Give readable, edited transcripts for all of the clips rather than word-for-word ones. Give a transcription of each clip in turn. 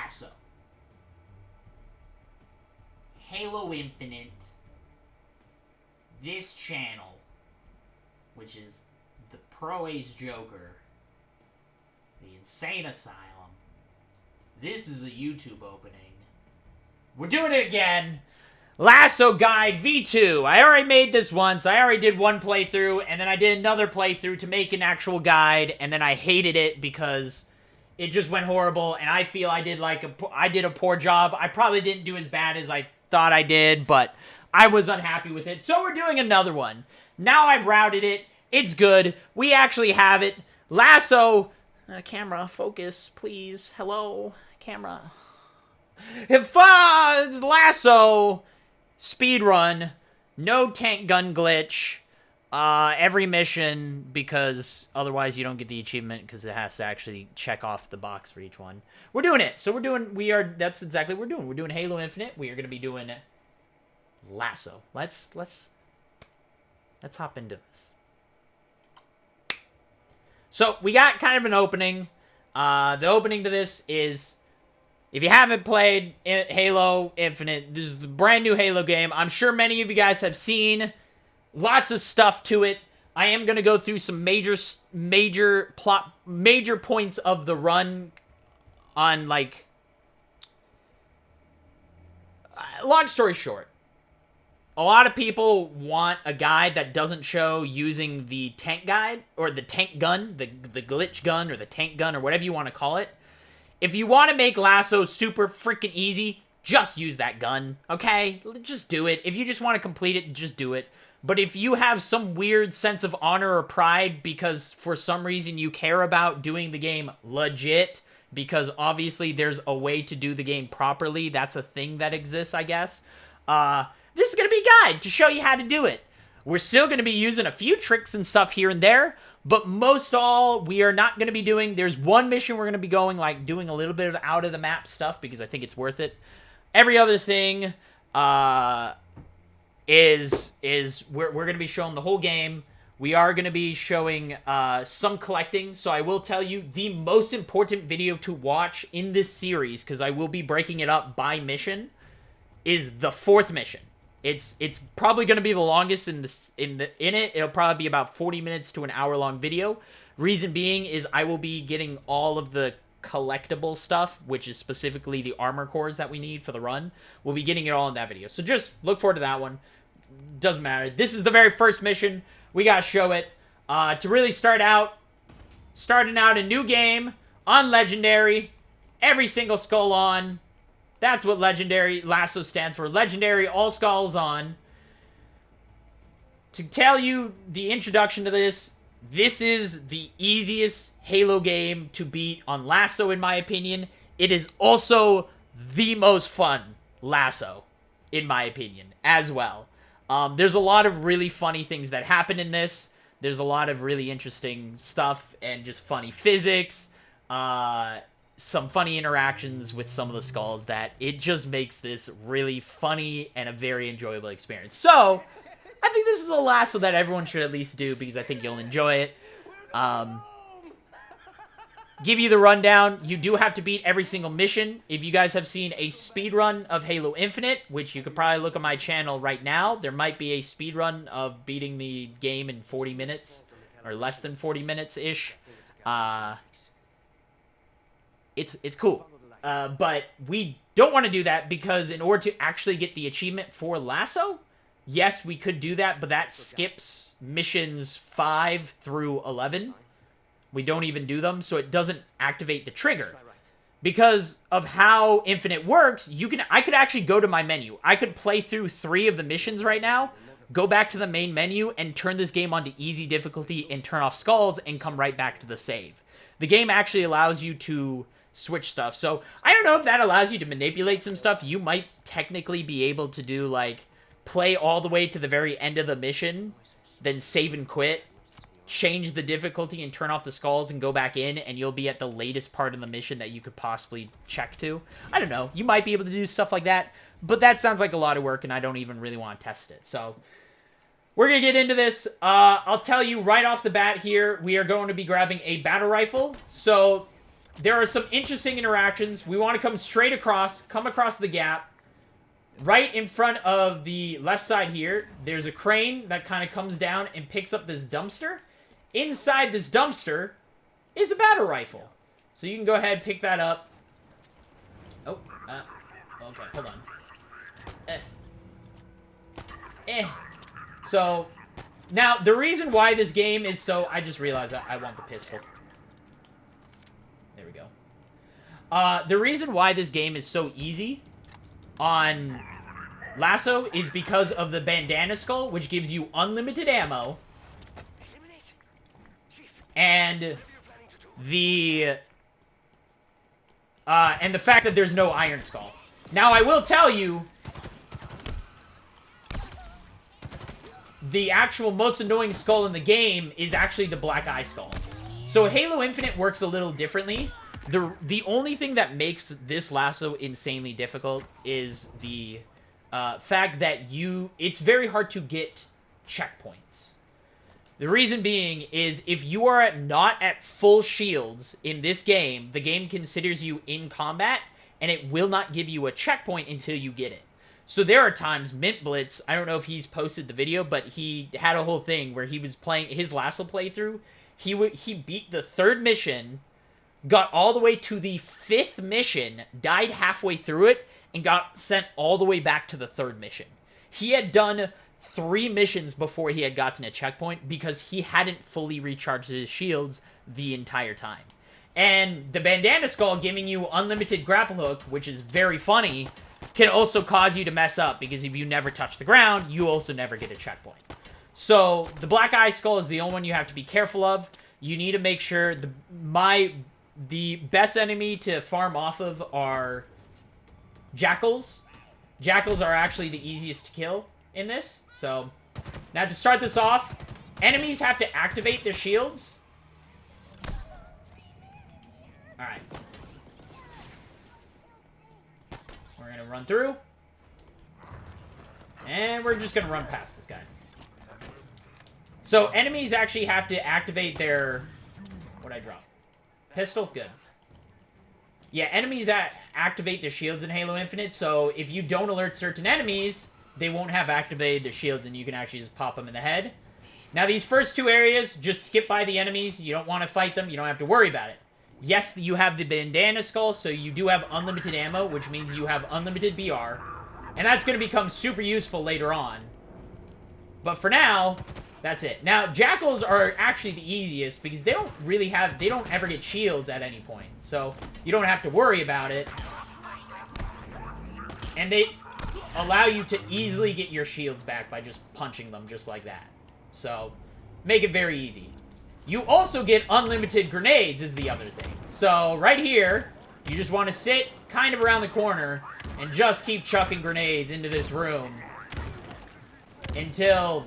LASO, Halo Infinite, this channel, which is the ProAceJOKER, the Insane Asylum. This is a YouTube opening. We're doing it again. LASO Guide V2. I already made this once. I already did one playthrough, and then I did another playthrough to make an actual guide, and then I hated it because it just went horrible, and I feel I did a poor job. I probably didn't do as bad as I thought I did, but I was unhappy with it. So we're doing another one. Now I've routed it. It's good. We actually have it. LASO. Camera, focus, please. Hello, camera. It's LASO. Speedrun. No tank gun glitch. Every mission, because otherwise you don't get the achievement, because it has to actually check off the box for each one. We're doing it. So that's exactly what we're doing. We're doing Halo Infinite. We are going to be doing LASO. Let's hop into this. So we got kind of an opening. The opening to this is, if you haven't played Halo Infinite, this is the brand new Halo game. I'm sure many of you guys have seen lots of stuff to it. I am going to go through some major points of the run on, like, long story short, a lot of people want a guide that doesn't show using the tank guide, or the tank gun, the glitch gun, or the tank gun, or whatever you want to call it. If you want to make LASO super freaking easy, just use that gun, okay? Just do it. If you just want to complete it, just do it. But if you have some weird sense of honor or pride because for some reason you care about doing the game legit, because obviously there's a way to do the game properly, that's a thing that exists, I guess, this is going to be a guide to show you how to do it. We're still going to be using a few tricks and stuff here and there, but most all, we are not going to be doing. There's one mission we're going to be going, like, doing a little bit of out-of-the-map stuff because I think it's worth it. Every other thing is we're going to be showing the whole game. We are going to be showing some collecting, so I will tell you the most important video to watch in this series, because I will be breaking it up by mission, is the 4th mission. It's probably going to be the longest in it. It'll probably be about 40 minutes to an hour-long video. Reason being is I will be getting all of the collectible stuff, which is specifically the armor cores that we need for the run. We'll be getting it all in that video. So just look forward to that one. Doesn't matter. This is the very first mission. We got to show it. To really starting out a new game on Legendary. Every single skull on. That's what Legendary LASO stands for. Legendary, all skulls on. To tell you the introduction to this is the easiest Halo game to beat on LASO, in my opinion. It is also the most fun LASO, in my opinion, as well. There's a lot of really funny things that happen in this. There's a lot of really interesting stuff and just funny physics. Some funny interactions with some of the skulls that it just makes this really funny and a very enjoyable experience. So, I think this is a LASO that everyone should at least do because I think you'll enjoy it. Give you the rundown. You do have to beat every single mission. If you guys have seen a speedrun of Halo Infinite, which you could probably look on my channel right now, there might be a speedrun of beating the game in 40 minutes, or less than 40 minutes-ish. It's cool. But we don't want to do that because in order to actually get the achievement for LASO, yes, we could do that, but that skips missions 5 through 11. We don't even do them, so it doesn't activate the trigger. Because of how Infinite works, I could actually go to my menu. I could play through 3 of the missions right now, go back to the main menu, and turn this game onto easy difficulty and turn off skulls and come right back to the save. The game actually allows you to switch stuff. So, I don't know if that allows you to manipulate some stuff. You might technically be able to do, like, play all the way to the very end of the mission, then save and quit, change the difficulty and turn off the skulls and go back in, and you'll be at the latest part of the mission that you could possibly check to. I don't know. You might be able to do stuff like that, but that sounds like a lot of work, and I don't even really want to test it. So, we're going to get into this. I'll tell you right off the bat here, we are going to be grabbing a battle rifle. So, there are some interesting interactions. We want to come straight across, come across the gap. Right in front of the left side here, there's a crane that kind of comes down and picks up this dumpster. Inside this dumpster is a battle rifle. So you can go ahead and pick that up. Oh, okay, hold on. So, now, the reason why this game is so... I just realized I want the pistol. There we go. The reason why this game is so easy on LASO is because of the bandana skull, which gives you unlimited ammo. And the fact that there's no iron skull. Now, I will tell you, the actual most annoying skull in the game is actually the black eye skull. So Halo Infinite works a little differently. The only thing that makes this LASO insanely difficult is the fact that it's very hard to get checkpoints. The reason being is if you are not at full shields in this game, the game considers you in combat, and it will not give you a checkpoint until you get it. So there are times, Mint Blitz, I don't know if he's posted the video, but he had a whole thing where he was playing his LASO playthrough. He beat the 3rd mission, got all the way to the 5th mission, died halfway through it, and got sent all the way back to the 3rd mission. He had done 3 missions before he had gotten a checkpoint because he hadn't fully recharged his shields the entire time. And the bandana skull giving you unlimited grapple hook, which is very funny, can also cause you to mess up because if you never touch the ground, you also never get a checkpoint. So the black eye skull is the only one you have to be careful of. You need to make sure the best enemy to farm off of are jackals. Jackals are actually the easiest to kill in this. So now to start this off, enemies have to activate their shields. Alright. We're gonna run through. And we're just gonna run past this guy. So enemies actually have to activate their... What'd I drop? Pistol? Good. Yeah, enemies activate their shields in Halo Infinite, so if you don't alert certain enemies, they won't have activated their shields, and you can actually just pop them in the head. Now, these first 2 areas, just skip by the enemies. You don't want to fight them. You don't have to worry about it. Yes, you have the bandana skull, so you do have unlimited ammo, which means you have unlimited BR. And that's going to become super useful later on. But for now, that's it. Now, jackals are actually the easiest because they don't ever get shields at any point. So, you don't have to worry about it. And they allow you to easily get your shields back by just punching them just like that. So, make it very easy. You also get unlimited grenades is the other thing. So, right here, you just want to sit kind of around the corner and just keep chucking grenades into this room until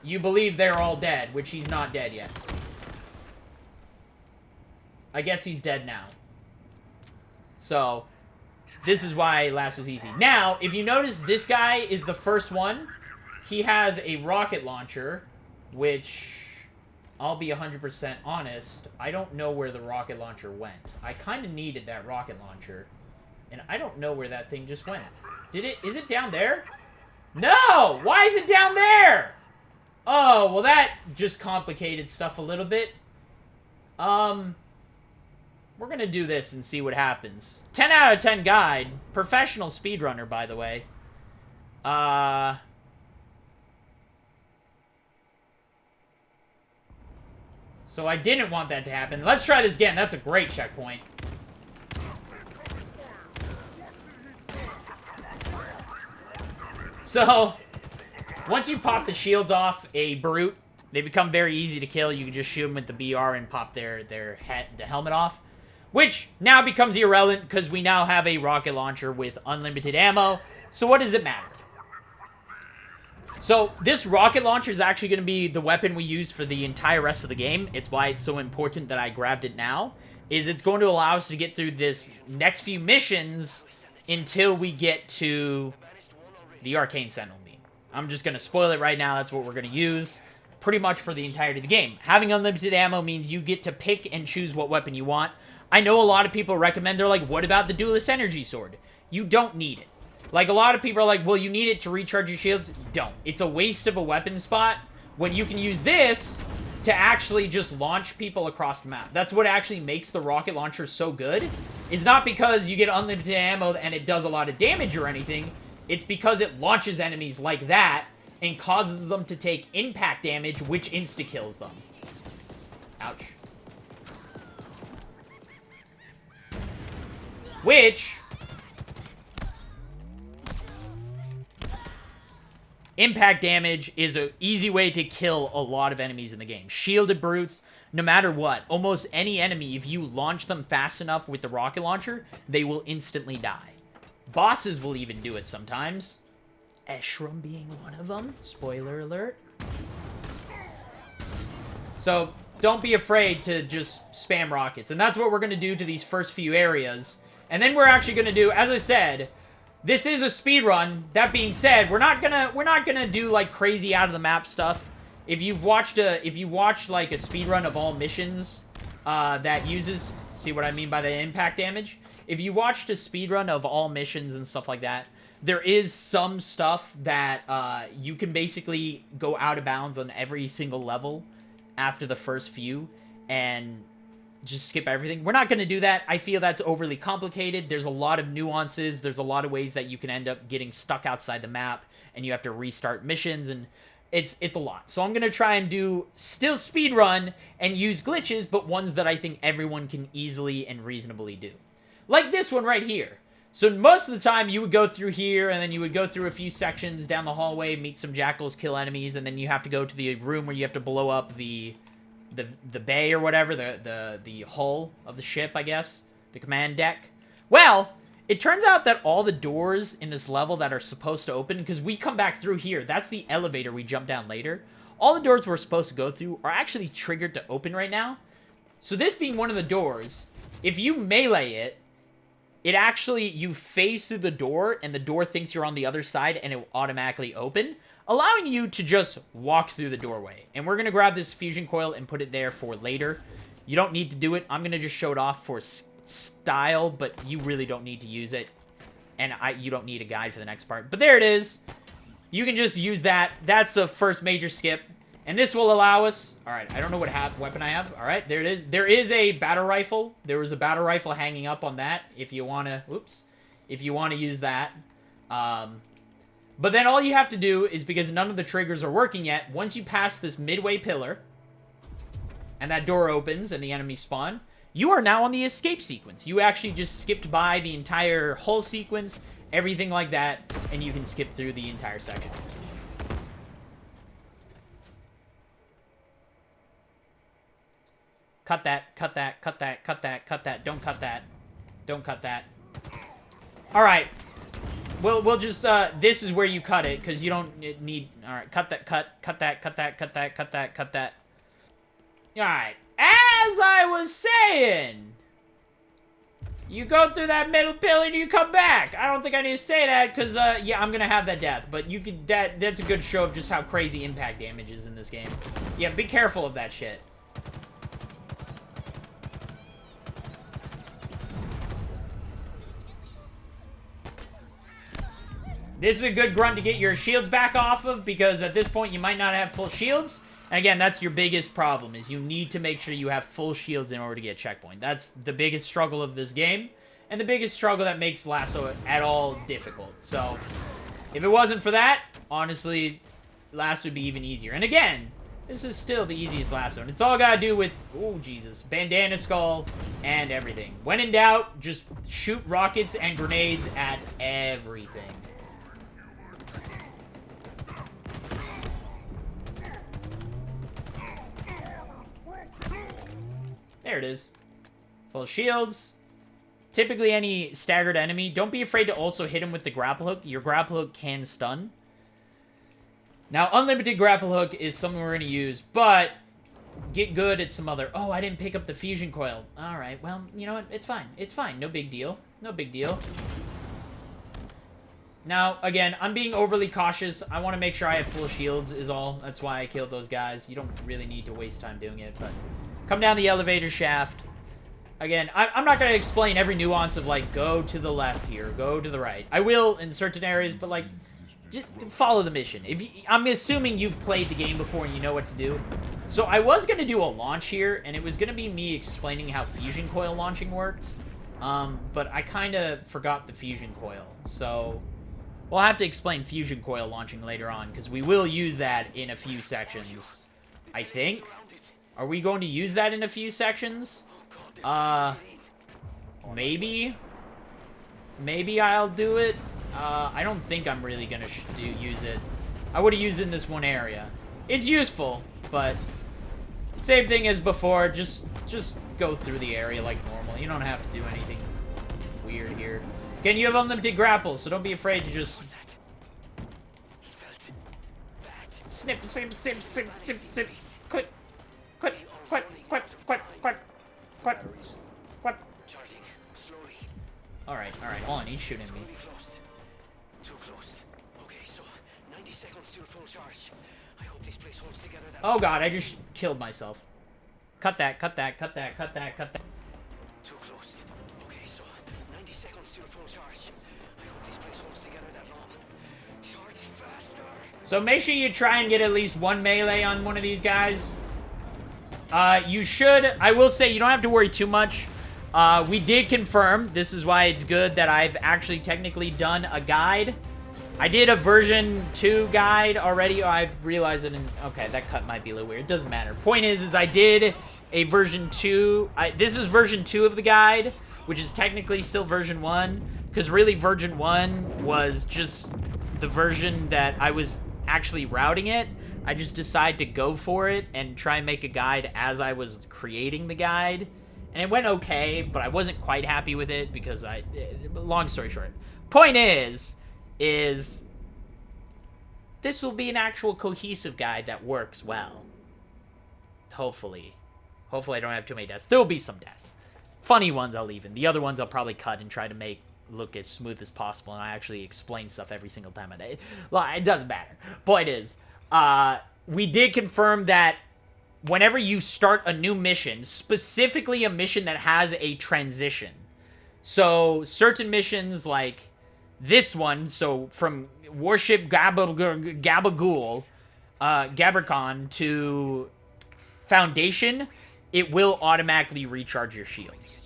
you believe they're all dead, which he's not dead yet. I guess he's dead now. So, this is why LASO's easy. Now, if you notice, this guy is the first one. He has a rocket launcher, which... I'll be 100% honest, I don't know where the rocket launcher went. I kind of needed that rocket launcher, and I don't know where that thing just went. Is it down there? No! Why is it down there? Oh, well that just complicated stuff a little bit. We're gonna do this and see what happens. 10 out of 10 guide. Professional speedrunner, by the way. So I didn't want that to happen. Let's try this again. That's a great checkpoint. So, once you pop the shields off a brute, they become very easy to kill. You can just shoot them with the BR and pop the helmet off. Which now becomes irrelevant because we now have a rocket launcher with unlimited ammo. So what does it matter? So, this rocket launcher is actually going to be the weapon we use for the entire rest of the game. It's why it's so important that I grabbed it now. It's going to allow us to get through this next few missions until we get to the Arcane Sentinel beam. I'm just going to spoil it right now. That's what we're going to use pretty much for the entirety of the game. Having unlimited ammo means you get to pick and choose what weapon you want. I know a lot of people recommend, they're like, what about the Duelist Energy Sword? You don't need it. Like, a lot of people are like, well, you need it to recharge your shields. You don't. It's a waste of a weapon spot when you can use this to actually just launch people across the map. That's what actually makes the rocket launcher so good. It's not because you get unlimited ammo and it does a lot of damage or anything. It's because it launches enemies like that and causes them to take impact damage, which insta-kills them. Ouch. Which... impact damage is an easy way to kill a lot of enemies in the game. Shielded brutes, no matter what, almost any enemy, if you launch them fast enough with the rocket launcher, they will instantly die. Bosses will even do it sometimes. Eshram being one of them. Spoiler alert. So, don't be afraid to just spam rockets. And that's what we're going to do to these first few areas. And then we're actually going to do, as I said... this is a speed run. That being said, we're not gonna do like crazy out of the map stuff. If you've watched like a speed run of all missions that uses, see what I mean by the impact damage? If you watched a speed run of all missions and stuff like that, there is some stuff that you can basically go out of bounds on every single level after the first few and just skip everything. We're not going to do that. I feel that's overly complicated. There's a lot of nuances. There's a lot of ways that you can end up getting stuck outside the map and you have to restart missions, and it's a lot. So I'm going to try and do still speedrun and use glitches, but ones that I think everyone can easily and reasonably do. Like this one right here. So most of the time you would go through here and then you would go through a few sections down the hallway, meet some jackals, kill enemies, and then you have to go to the room where you have to blow up the bay or whatever, the hull of the ship, I guess, the command deck. Well, it turns out that all the doors in this level that are supposed to open, because we come back through here, that's the elevator we jump down later. All the doors we're supposed to go through are actually triggered to open right now. So this being one of the doors, if you melee it, it actually, you phase through the door and the door thinks you're on the other side and it will automatically open, allowing you to just walk through the doorway. And we're going to grab this fusion coil and put it there for later. You don't need to do it. I'm going to just show it off for style, but you really don't need to use it. And you don't need a guide for the next part. But there it is. You can just use that. That's the first major skip. And this will allow us... Alright, I don't know what weapon I have. Alright, there it is. There is a battle rifle. There was a battle rifle hanging up on that if you want to... Oops. If you want to use that. But then all you have to do is, because none of the triggers are working yet, once you pass this midway pillar, and that door opens and the enemies spawn, you are now on the escape sequence. You actually just skipped by the entire hull sequence, everything like that, and you can skip through the entire section. Cut that, cut that, cut that, cut that, cut that, don't cut that. Don't cut that. Alright. We'll just, this is where you cut it, because you don't need, alright, cut that, cut that, cut that, cut that, cut that, cut that. Alright, as I was saying, you go through that middle pillar and you come back. I don't think I need to say that, because, yeah, I'm gonna have that death, but you could, that's a good show of just how crazy impact damage is in this game. Yeah, be careful of that shit. This is a good grunt to get your shields back off of, because at this point you might not have full shields. And again, that's your biggest problem, is you need to make sure you have full shields in order to get a checkpoint. That's the biggest struggle of this game, and the biggest struggle that makes LASO at all difficult. So, if it wasn't for that, honestly, LASO would be even easier. And again, this is still the easiest LASO, and it's all gotta do with, oh Jesus, bandana skull and everything. When in doubt, just shoot rockets and grenades at everything. There it is. Full shields. Typically any staggered enemy, don't be afraid to also hit him with the grapple hook. Your grapple hook can stun. Now, unlimited grapple hook is something we're going to use, but get good at some other... Oh, I didn't pick up the fusion coil. Alright, well, you know what? It's fine. It's fine. No big deal. No big deal. Now, again, I'm being overly cautious. I want to make sure I have full shields is all. That's why I killed those guys. You don't really need to waste time doing it, but... Come down the elevator shaft. Again, I'm not going to explain every nuance of, like, go to the left here, go to the right. I will in certain areas, but, like, just follow the mission. I'm assuming you've played the game before and you know what to do. So I was going to do a launch here, and it was going to be me explaining how fusion coil launching worked. But I kind of forgot the fusion coil. So we'll have to explain fusion coil launching later on, because we will use that in a few sections, I think. Are we going to use that in a few sections? Maybe. Maybe I'll do it. I don't think I'm really gonna use it. I would have used it in this one area. It's useful, but same thing as before. Just go through the area like normal. You don't have to do anything weird here. Again, you have unlimited grapples, so don't be afraid to just snip, snip, snip, snip, snip, snip, click, click, click, click, click, click, click. What? Alright, hold on, he's shooting me. Too close. Okay, so 90 seconds till full charge. I hope this place holds together that. Oh god, I just killed myself. Cut that, cut that, cut that, cut that, cut that. Too close. Okay, so 90 seconds till full charge. I hope this place holds together that long. Charge faster. So make sure you try and get at least one melee on one of these guys. You should. I will say you don't have to worry too much. We did confirm. This is why it's good that I've actually technically done a guide. I did a version 2 guide already. Oh, I realized it. Okay, that cut might be a little weird. It doesn't matter. Point is I did a version 2. This is version 2 of the guide, which is technically still version 1. Because really version 1 was just the version that I was actually routing it. I just decided to go for it and try and make a guide as I was creating the guide. And it went okay, but I wasn't quite happy with it because long story short. Point is this will be an actual cohesive guide that works well. Hopefully. Hopefully I don't have too many deaths. There will be some deaths. Funny ones I'll leave in. The other ones I'll probably cut and try to make look as smooth as possible, and I actually explain stuff every single time I do. Well, it doesn't matter. Point is, we did confirm that whenever you start a new mission, specifically a mission that has a transition. So, certain missions like this one, so from Warship Gbraakon to Foundation, it will automatically recharge your shields.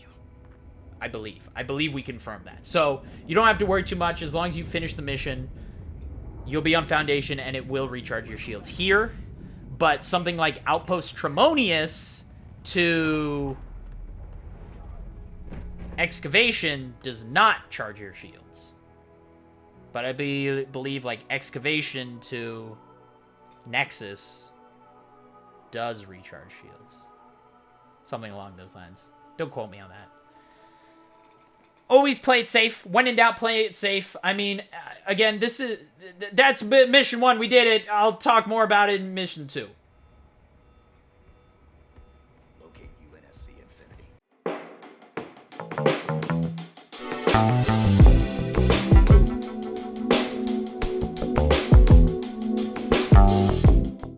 I believe we confirmed that. So, you don't have to worry too much. As long as you finish the mission, you'll be on Foundation and it will recharge your shields here. But something like Outpost Tremonius to Excavation does not charge your shields. But I believe like Excavation to Nexus does recharge shields. Something along those lines. Don't quote me on that. Always play it safe. When in doubt, play it safe. I mean, again, that's mission 1. We did it. I'll talk more about it in mission 2.